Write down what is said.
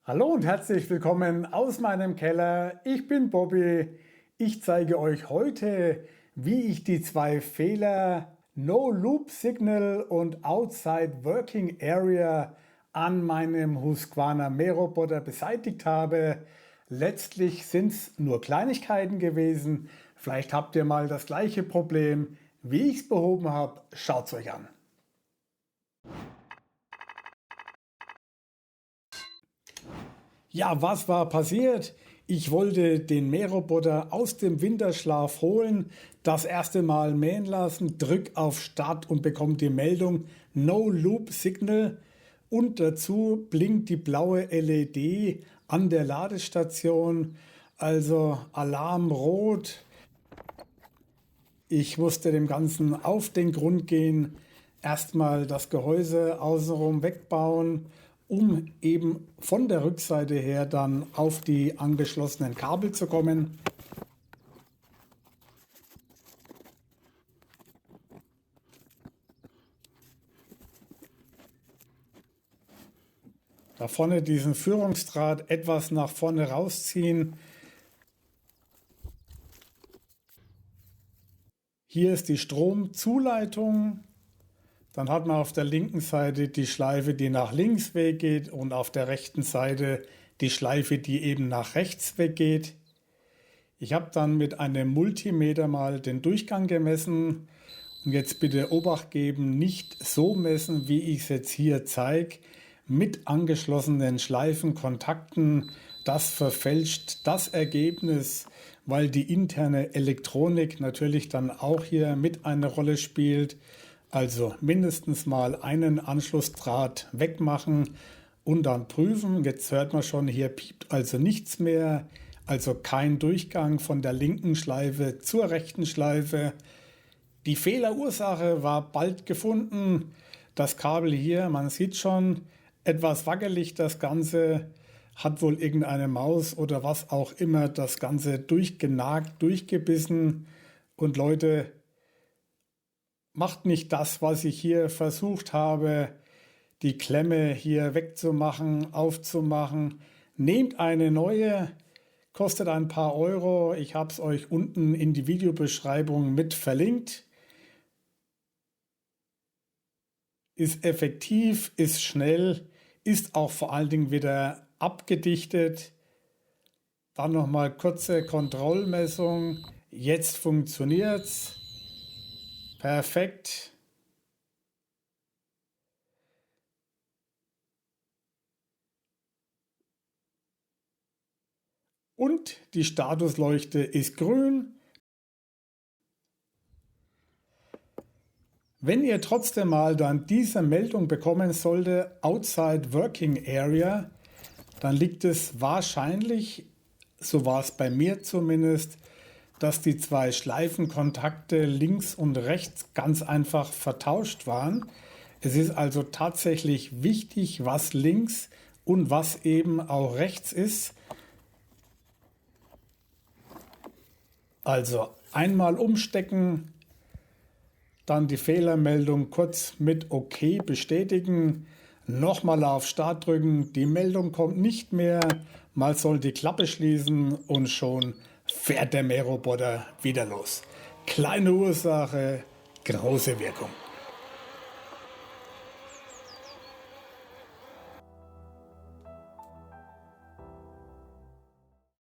Hallo und herzlich willkommen aus meinem Keller. Ich bin Bobby. Ich zeige euch heute, wie ich die zwei Fehler No Loop Signal und Outside Working Area an meinem Husqvarna Mähroboter beseitigt habe. Letztlich sind es nur Kleinigkeiten gewesen. Vielleicht habt ihr mal das gleiche Problem, wie ich es behoben habe. Schaut es euch an. Ja, was war passiert? Ich wollte den Mähroboter aus dem Winterschlaf holen, das erste Mal mähen lassen, drück auf Start und bekomme die Meldung No Loop Signal und dazu blinkt die blaue LED an der Ladestation, also Alarm rot. Ich musste dem Ganzen auf den Grund gehen, erstmal das Gehäuse außenrum wegbauen, um eben von der Rückseite her dann auf die angeschlossenen Kabel zu kommen. Da vorne diesen Führungsdraht etwas nach vorne rausziehen. Hier ist die Stromzuleitung. Dann hat man auf der linken Seite die Schleife, die nach links weggeht und auf der rechten Seite die Schleife, die eben nach rechts weggeht. Ich habe dann mit einem Multimeter mal den Durchgang gemessen und jetzt bitte Obacht geben, nicht so messen, wie ich es jetzt hier zeige, mit angeschlossenen Schleifenkontakten. Das verfälscht das Ergebnis, weil die interne Elektronik natürlich dann auch hier mit eine Rolle spielt. Also mindestens mal einen Anschlussdraht wegmachen und dann prüfen. Jetzt hört man schon, hier piept also nichts mehr. Also kein Durchgang von der linken Schleife zur rechten Schleife. Die Fehlerursache war bald gefunden. Das Kabel hier, man sieht schon, etwas wackelig das Ganze. Hat wohl irgendeine Maus oder was auch immer das Ganze durchgenagt, durchgebissen. Und Leute, macht nicht das, was ich hier versucht habe, die Klemme hier wegzumachen, aufzumachen. Nehmt eine neue, kostet ein paar Euro. Ich habe es euch unten in die Videobeschreibung mit verlinkt. Ist effektiv, ist schnell, ist auch vor allen Dingen wieder abgedichtet. Dann nochmal kurze Kontrollmessung. Jetzt funktioniert's. Perfekt. Und die Statusleuchte ist grün. Wenn ihr trotzdem mal dann diese Meldung bekommen sollte, Outside Working Area, dann liegt es wahrscheinlich, so war es bei mir zumindest, dass die zwei Schleifenkontakte links und rechts ganz einfach vertauscht waren. Es ist also tatsächlich wichtig, was links und was eben auch rechts ist. Also einmal umstecken, dann die Fehlermeldung kurz mit OK bestätigen, nochmal auf Start drücken, die Meldung kommt nicht mehr, man soll die Klappe schließen und schon fährt der Mähroboter wieder los. Kleine Ursache, große Wirkung.